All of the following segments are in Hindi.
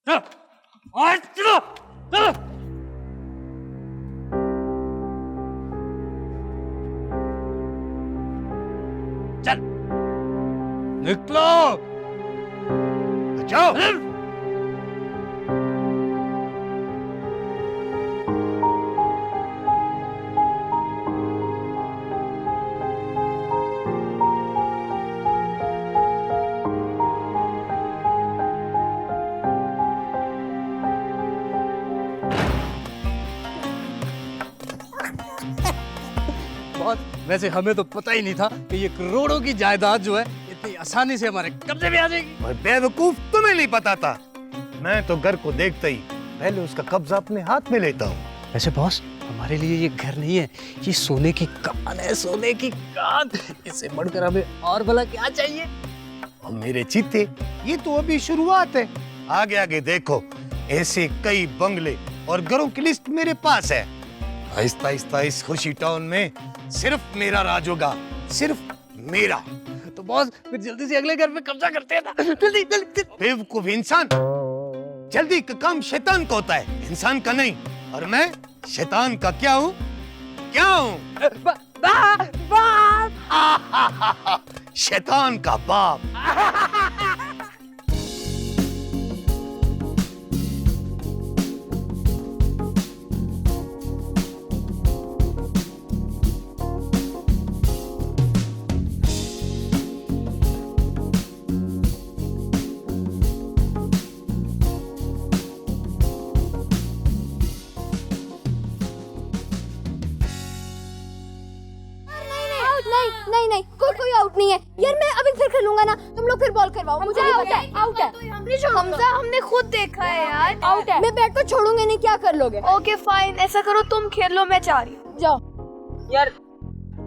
चलो आज चलो चलो। चल निकलो। जाओ। बहुत वैसे हमें तो पता ही नहीं था कि ये करोड़ों की जायदाद जो है इतनी आसानी से हमारे कब्जे में आ जाएगी। और बेवकूफ, तुम्हें नहीं पता था। मैं तो घर को देखते ही पहले उसका कब्जा अपने हाथ में लेता हूँ। वैसे बॉस, हमारे लिए ये घर नहीं है, ये सोने की कान है, सोने की कान। इससे बढ़कर हमें और भला क्या चाहिए? और मेरे चीते, ये तो अभी शुरुआत है। आगे आगे देखो, ऐसे कई बंगले और घरों की लिस्ट मेरे पास है। आहिस्ता आहिस्ता इस खुशी टाउन में सिर्फ मेरा राज होगा, सिर्फ मेरा। तो बॉस फिर जल्दी से अगले घर पे कब्जा करते हैं ना। जल्दी जल्दी। बेवकूफ इंसान, जल्दी का काम शैतान का होता है, इंसान का नहीं। और मैं शैतान का क्या हूँ? क्या हूँ? शैतान का बाप। नहीं, कोई आउट नहीं है यार। मैं अभी फिर खेलूंगा ना, तुम लोग फिर बॉल करवाओ। मुझे नहीं पता है। आउट है हमजा, हमने खुद देखा है यार। आउट है। मैं बैट को छोड़ूंगी नहीं, क्या कर लोगे? ओके फाइन, ऐसा करो तुम खेल लो, मैं जा रही हूँ। जाओ यार।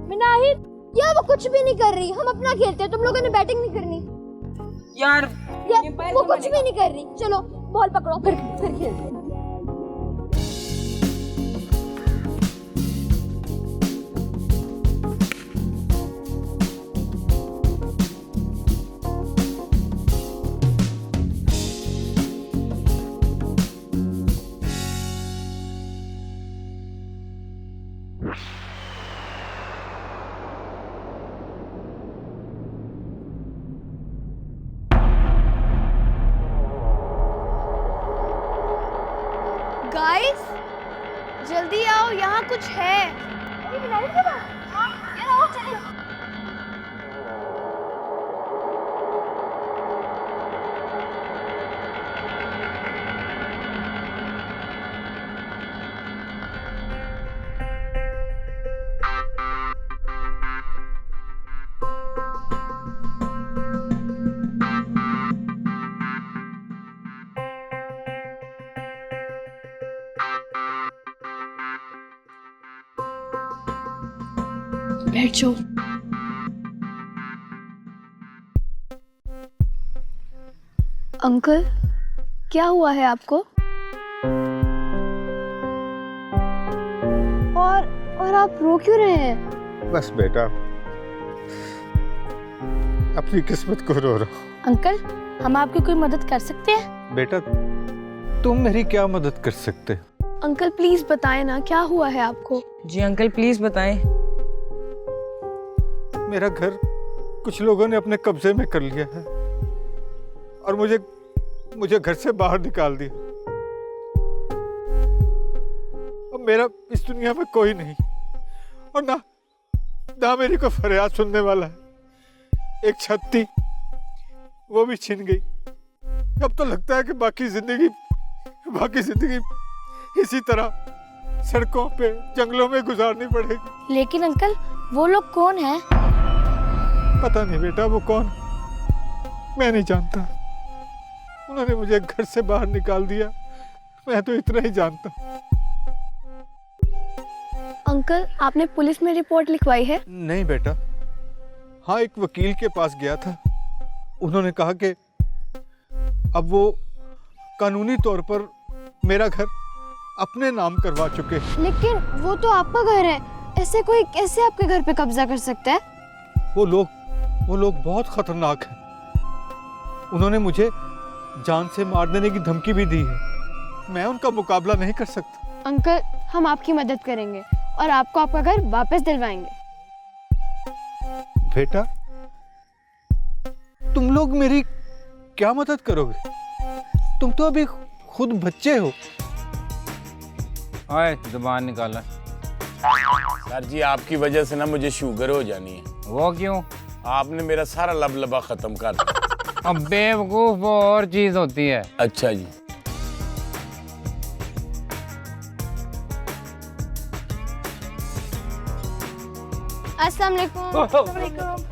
मिनाहिद, यार वो कुछ भी नहीं कर रही, हम अपना खेलते हैं, तुम लोगों ने बैटिंग नहीं करनी। यार वो कुछ भी नहीं कर रही। चलो बॉल पकड़ो, फिर खेलते हैं। गाइस जल्दी आओ, यहाँ कुछ है। बैठ जाओ। अंकल, क्या हुआ है आपको? और आप रो क्यों रहे हैं? बस बेटा, अपनी किस्मत को रो रहा हूँ। अंकल, हम आपकी कोई मदद कर सकते हैं? बेटा, तुम मेरी क्या मदद कर सकते हो? अंकल प्लीज बताएं ना, क्या हुआ है आपको? जी अंकल प्लीज बताएं। मेरा घर कुछ लोगों ने अपने कब्जे में कर लिया है और मुझे घर से बाहर निकाल दिया। अब मेरा इस दुनिया में कोई नहीं और ना मेरी कोई फरियाद सुनने वाला है। एक छत थी, वो भी छिन गई। अब तो लगता है कि बाकी जिंदगी इसी तरह सड़कों पे, जंगलों में गुजारनी पड़ेगी। लेकिन अंकल, वो लोग कौन हैं? पता नहीं बेटा, वो कौन, मैं नहीं जानता। उन्होंने मुझे घर से बाहर निकाल दिया, मैं तो इतना ही जानता हूँ। अंकल, आपने पुलिस में रिपोर्ट लिखवाई है? नहीं बेटा, हाँ एक वकील के पास गया था। उन्होंने कहा कि अब वो कानूनी तौर पर मेरा घर अपने नाम करवा चुके हैं। लेकिन वो तो आपका घर है, ऐसे कोई कैसे आपके घर पे कब्जा कर सकता है? वो लोग बहुत खतरनाक हैं। उन्होंने मुझे जान से मार देने की धमकी भी दी है। मैं उनका मुकाबला नहीं कर सकता। अंकल, हम आपकी मदद करेंगे और आपको आपका घर वापस दिलवाएंगे। बेटा, तुम लोग मेरी क्या मदद करोगे? तुम तो अभी खुद बच्चे हो। ओए, जुबान निकाला। सर जी, आपकी वजह से ना मुझे शुगर हो जानी है। वो क्यों? आपने मेरा सारा लबलबा खत्म कर दिया। अब बेवकूफ, वो और चीज होती है। अच्छा जी। अस्सलाम वालेकुम।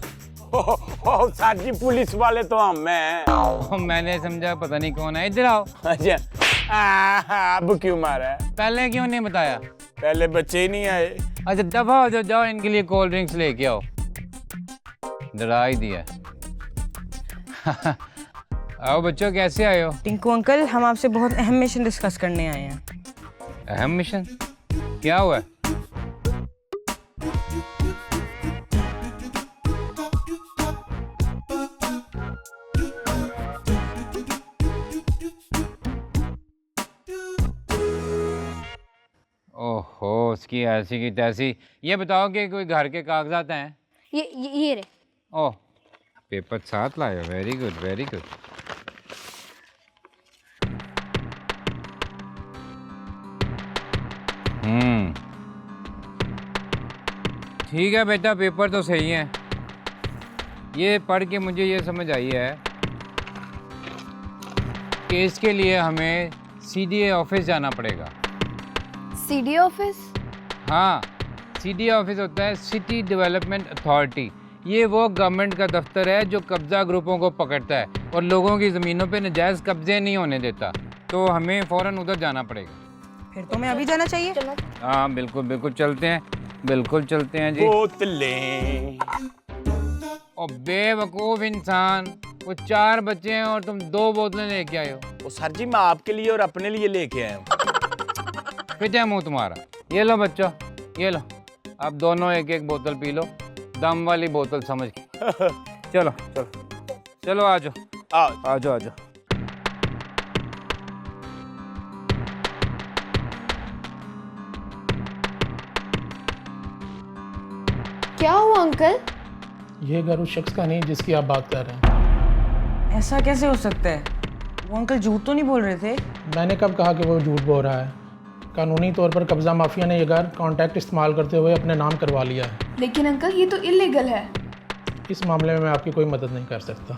सर जी, पुलिस वाले तो हम हैं। मैंने समझा पता नहीं कौन है। इधर आओ। अच्छा, अब क्यों मारा है? पहले क्यों नहीं बताया? पहले बच्चे ही नहीं आए। अच्छा दफा हो जाओ, जाओ इनके लिए कोल्ड ड्रिंक्स लेके आओ। डरा ही दिया। आओ बच्चों, कैसे आए हो? टिंकू अंकल, हम आपसे बहुत अहम मिशन डिस्कस करने आए हैं। अहम मिशन? क्या हुआ? ओहो, उसकी ऐसी की तैसी। ये बताओ कि कोई घर के कागजात हैं? ये रे। ओह, पेपर साथ लाए हो। Very good, very good. ठीक है बेटा, पेपर तो सही है। ये पढ़ के मुझे ये समझ आई है कि इसके लिए हमें सीडीए ऑफिस जाना पड़ेगा। CD office? हाँ, सीडीए ऑफिस होता है सिटी डेवलपमेंट अथॉरिटी। ये वो गवर्नमेंट का दफ्तर है जो कब्जा ग्रुपों को पकड़ता है और लोगों की ज़मीनों पे नजायज़ कब्जे नहीं होने देता। तो हमें फ़ौरन उधर जाना पड़ेगा। फिर तो मैं अभी जाना चाहिए। हाँ बिल्कुल बिल्कुल, चलते हैं, बिल्कुल चलते हैं जी। बोतलें। और बेवकूफ़ इंसान, वो 4 बच्चे हैं और तुम 2 बोतलें लेके आए हो। ओ सर जी, मैं आपके लिए और अपने लिए लेके आया हूँ। फिटे मुँह तुम्हारा। ये लो बच्चों, ये लो, आप दोनों एक एक बोतल पी लो, दम वाली बोतल समझ के। चलो चलो चलो, आ जाओ आ जाओ आ जाओ। क्या हुआ अंकल? ये घर उस शख्स का नहीं जिसकी आप बात कर रहे हैं। ऐसा कैसे हो सकता है? वो अंकल झूठ तो नहीं बोल रहे थे? मैंने कब कहा कि वो झूठ बोल रहा है? कानूनी तौर पर कब्जा माफिया ने ये घर कॉन्टैक्ट इस्तेमाल करते हुए अपने नाम करवा लिया है। लेकिन अंकल, ये तो इलीगल है। इस मामले में मैं आपकी कोई मदद नहीं कर सकता।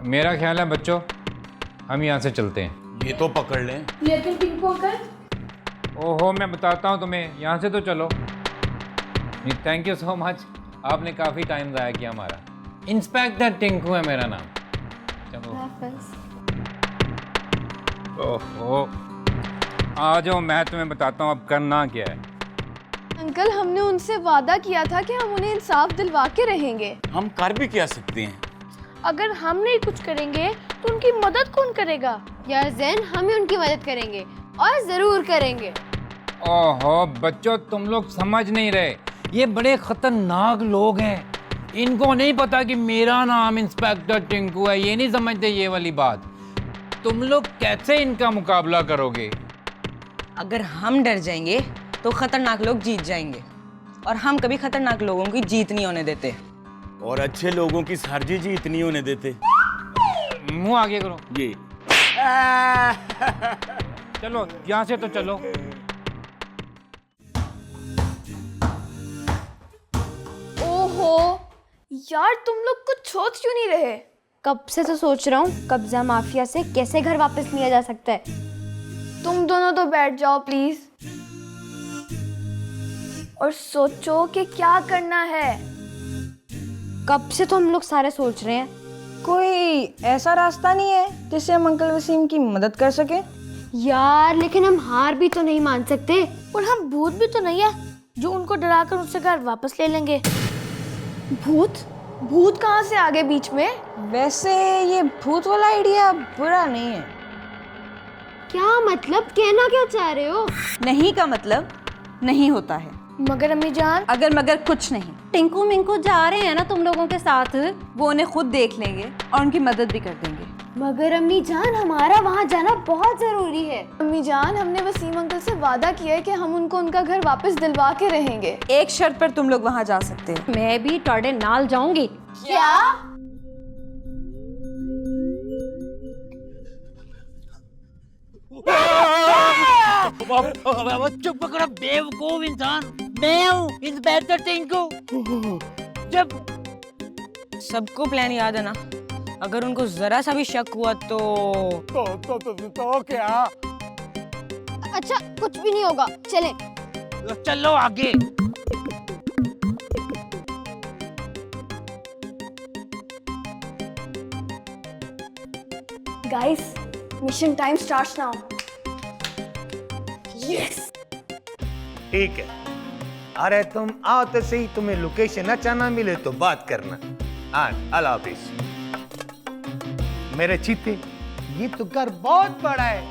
मेरा ख्याल है बच्चों, हम यहाँ से चलते हैं। ये तो पकड़ लें। लेकिन टिंकू अंकल। ओहो, मैं बताता हूँ तुम्हें, यहाँ से तो चलो। थैंक यू सो मच, आपने काफ़ी टाइम ज़ाया किया हमारा। इंस्पेक्टर टिंकू है मेरा नाम। चलो। ओहो, आ जाओ, मैं तुम्हें बताता हूँ अब करना क्या है। अंकल, हमने उनसे वादा किया था कि हम उन्हें इंसाफ दिलवा के रहेंगे। हम कर भी क्या सकते हैं? अगर हम नहीं कुछ करेंगे तो उनकी मदद कौन करेगा? यार ज़ैन, हम ही उनकी मदद करेंगे और ज़रूर करेंगे। ओहो बच्चों, तुम लोग समझ नहीं रहे, ये बड़े खतरनाक लोग हैं। इनको नहीं पता कि मेरा नाम इंस्पेक्टर टिंकू है, ये नहीं समझते ये वाली बात। तुम लोग कैसे इनका मुकाबला करोगे? अगर हम डर जाएंगे तो खतरनाक लोग जीत जाएंगे, और हम कभी खतरनाक लोगों की जीत नहीं होने देते। और अच्छे लोगों की सार्जी जीत नहीं होने देते। मुंह आगे करो। ये चलो यहाँ से तो चलो। ओहो यार, तुम लोग कुछ सोच क्यों नहीं रहे? कब से तो सोच रहा हूँ कब्जा माफिया से कैसे घर वापस लिया जा सकता है। तुम दोनों तो बैठ जाओ प्लीज और सोचो कि क्या करना है। कब से तो हम लोग सारे सोच रहे हैं। कोई ऐसा रास्ता नहीं है जिससे हम अंकल वसीम की मदद कर सके? यार लेकिन हम हार भी तो नहीं मान सकते। और हम भूत भी तो नहीं है जो उनको डराकर उनसे घर वापस ले लेंगे। भूत? भूत कहाँ से आ गए बीच में? वैसे ये भूत वाला आइडिया बुरा नहीं है। क्या मतलब, कहना क्या चाह रहे हो? नहीं का मतलब नहीं होता है। मगर अम्मी जान, अगर मगर कुछ नहीं, टिंकू मिंकू जा रहे हैं ना तुम लोगों के साथ, वो उन्हें खुद देख लेंगे और उनकी मदद भी कर देंगे। मगर अम्मी जान, हमारा वहाँ जाना बहुत जरूरी है। अम्मी जान, हमने वसीम अंकल से वादा किया है कि हम उनको उनका घर वापस दिलवा के रहेंगे। एक शर्त पर तुम लोग वहाँ जा सकते हो। मैं भी टॉडे नाल जाऊंगी। क्या? चुप करो बेवकूफ इंसान, मैं हूँ इंस्पेक्टर टिंकू। जब सबको प्लान याद है ना? अगर उनको जरा सा भी शक हुआ तो क्या? अच्छा, कुछ भी नहीं होगा, चलें। चलो आगे। Guys, mission time starts now. Yes. ठीक है, अरे तुम आओ तो सही, तुम्हें लोकेशन अच्छा ना मिले तो बात करना। हाँ, अल्लाह हाफिज। मेरे चीते, ये तो घर बहुत बड़ा है,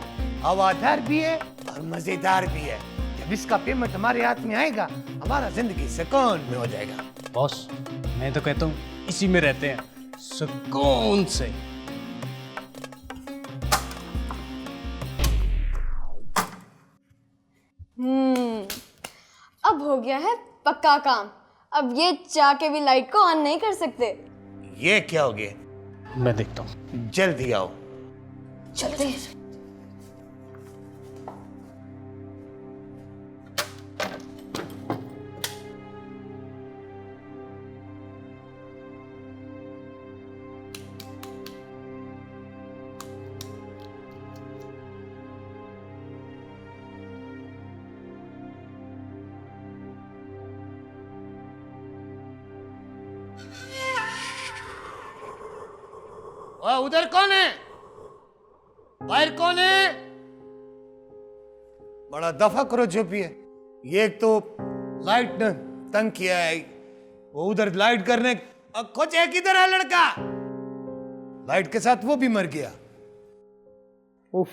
हवादार भी है और मजेदार भी है। जब इसका पेमेंट हमारे हाथ में आएगा, हमारा जिंदगी सुकून में हो जाएगा। बॉस, मैं तो कहता हूँ इसी में रहते हैं सुकून से। अब हो गया है पक्का काम। अब ये चाह के भी लाइट को ऑन नहीं कर सकते। ये क्या हो गया? मैं देखता हूँ। जल्दी आओ। चलते हैं। उधर कौन है? बाहर कौन है? बड़ा दफा करो जो भी है। ये एक तो लाइट ने तंग किया है, वो उधर लाइट करने खोज है। किधर है लड़का? लाइट के साथ वो भी मर गया। उफ।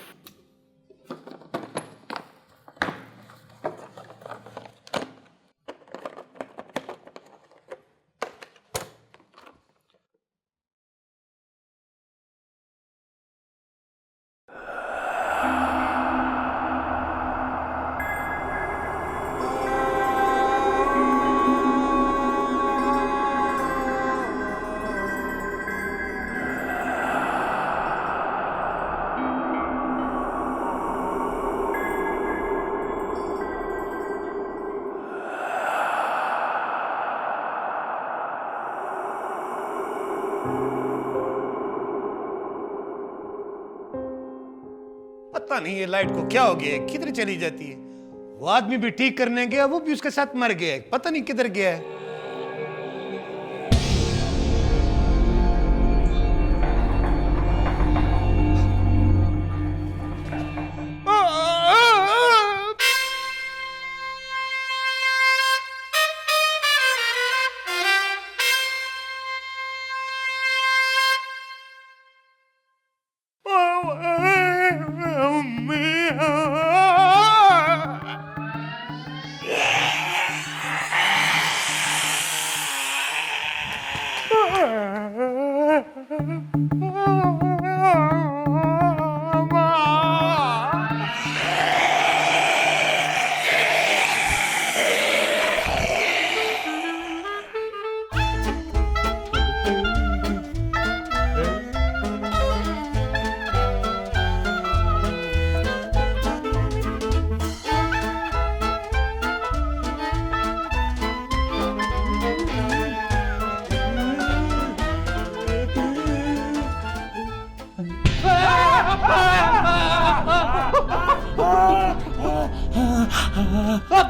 पता नहीं ये लाइट को क्या हो गया है, किधर चली जाती है। वो आदमी भी ठीक करने गया, वो भी उसके साथ मर गया है, पता नहीं किधर गया है।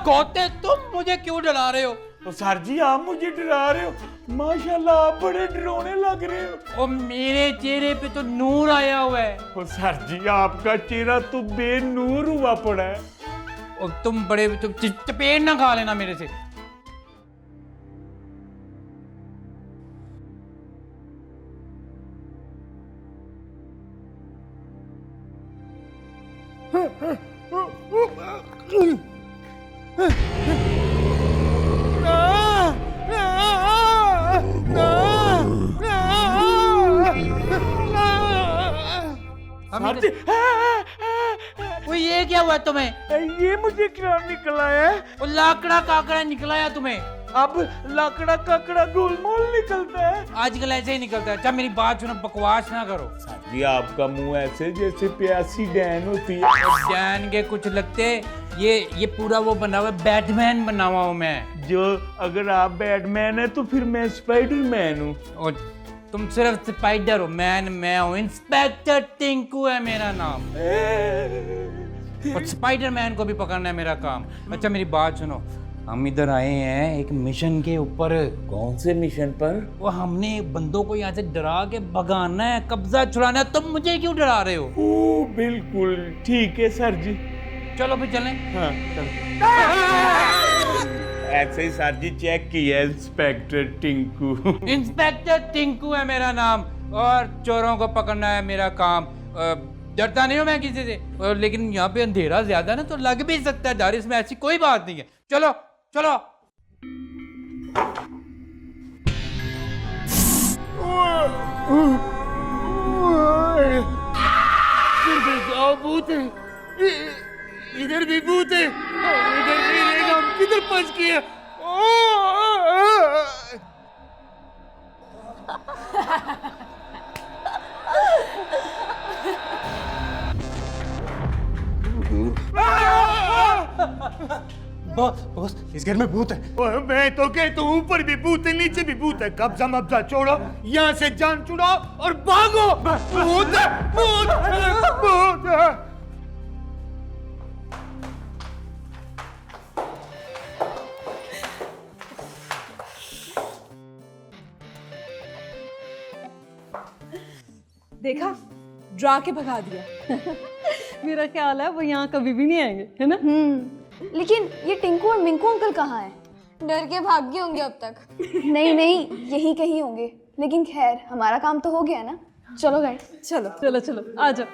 गोते, तुम मुझे क्यों डरा रहे हो? तो सर जी आप मुझे डरा रहे हो? माशाल्लाह आप बड़े डरावने लग रहे हो। और मेरे चेहरे पे तो नूर आया हुआ है। और सर जी आपका चेहरा तो बेनूर हुआ पड़ा है। और तुम बड़े चपेट ना खा लेना मेरे से। सर जी, वो ये क्या हुआ तुम्हें? ये मुझे क्या निकला है? वो लाकड़ा काकड़ा निकला है तुम्हें? अब लाकड़ा काकड़ा गोलमोल निकलता है। आजकल ऐसे ही निकलता है। अच्छा मेरी बात सुनो, बकवास ना करो। सर जी आपका मुंह ऐसे जैसे प्यासी डैन होती है। और डैन के कुछ लगते, ये पूरा वो बना हुआ बैटमैन बना हुआ हूँ मैं। जो अगर आप बैटमैन है तो फिर मैं स्पाइडरमैन हूँ। और तुम सिर्फ स्पाइडर हो, मैन मैं हूँ। इंस्पेक्टर टिंकू है मेरा नाम। और स्पाइडरमैन को भी पकड़ना है मेरा काम। अच्छा मेरी बात सुनो, हम इधर आए हैं एक मिशन के ऊपर। कौन से मिशन पर? वो हमने बंदों को यहाँ से डरा के भगाना है, कब्जा छुड़ाना है। तुम मुझे क्यों डरा रहे हो? ओ बिल्कुल ठीक है सर जी। चलो फिर चलें। हाँ ऐसे ही सर जी चेक किया इंस्पेक्टर टिंकू। इंस्पेक्टर टिंकू है मेरा नाम और चोरों को पकड़ना है मेरा काम। डरता नहीं हूँ मैं किसी से, लेकिन यहाँ पे अंधेरा ज्यादा है ना, तो लग भी सकता है डर। इसमें ऐसी कोई बात नहीं है। चलो चलो। भूत है, इधर भी भूत है, इधर भी रहेगा, हम किधर फंस गए? बॉस इस घर में भूत है। ओए, मैं तो कहता हूँ ऊपर भी भूत है, नीचे भी भूत है। कब्जा मब्जा छोड़ो, यहाँ से जान छुड़ाओ और भागो। भूत है, भूत है, भूत है। देखा, ड्रा के भगा दिया। मेरा ख्याल है वो यहाँ कभी भी नहीं आएंगे, है ना? लेकिन ये टिंकू और मिंकू अंकल कहाँ हैं? डर के भाग गए होंगे अब तक। नहीं नहीं, यही कहीं होंगे। लेकिन खैर, हमारा काम तो हो गया ना। चलो गाइस, चलो चलो चलो आ जाओ।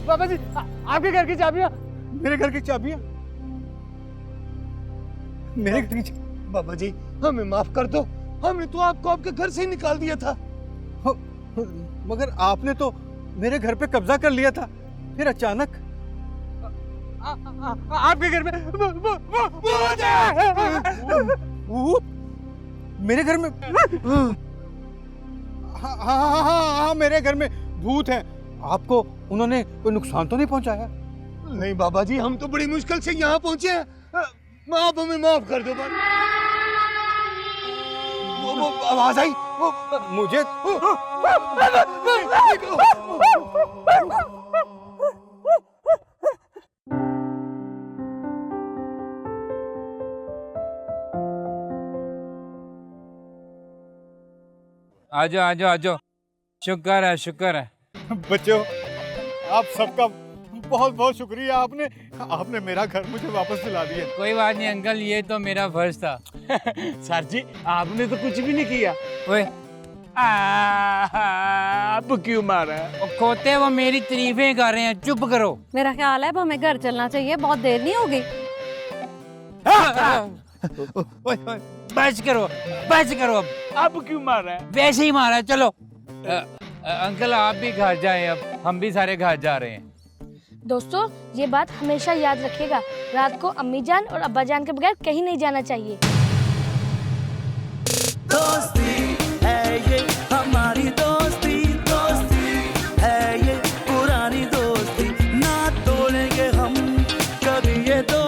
बाबा जी आपके घर की चाबियां। मेरे घर की चाबियां? मेरे घर की बाबा जी हमें माफ कर दो, हमने तो आपको आपके घर से ही निकाल दिया था। मगर आपने तो मेरे घर पे कब्जा कर लिया था, फिर अचानक आपके घर में भूत मेरे घर में। हाँ मेरे घर में भूत है। आपको उन्होंने कोई नुकसान तो नहीं पहुंचाया? नहीं बाबा जी, हम तो बड़ी मुश्किल से यहाँ पहुंचे हैं। आप हमें माफ कर दो। वो आवाज आई, वो मुझे आजो आजो आजो। शुक्र है शुक्र है। बच्चों आप सबका बहुत बहुत शुक्रिया। आपने मेरा घर मुझे वापस दिला दिया। कोई बात नहीं अंकल, ये तो मेरा फर्ज था। सर जी आपने तो कुछ भी नहीं किया। ओए अब क्यों मारा? खोते वो मेरी तारीफें कर रहे हैं, चुप करो। मेरा ख्याल है अब हमें घर चलना चाहिए, बहुत देर नहीं होगी। बच करो अब क्यों मारा है? वैसे ही मारा। चलो अंकल आप भी घर जाएं, अब हम भी सारे घर जा रहे हैं। दोस्तों ये बात हमेशा याद रखिएगा, रात को अम्मी जान और अब्बा जान के बगैर कहीं नहीं जाना चाहिए। दोस्ती है ये हमारी दोस्ती, दोस्ती है ये पुरानी दोस्ती, ना तोड़ेंगे हम कभी ये दोस्ती।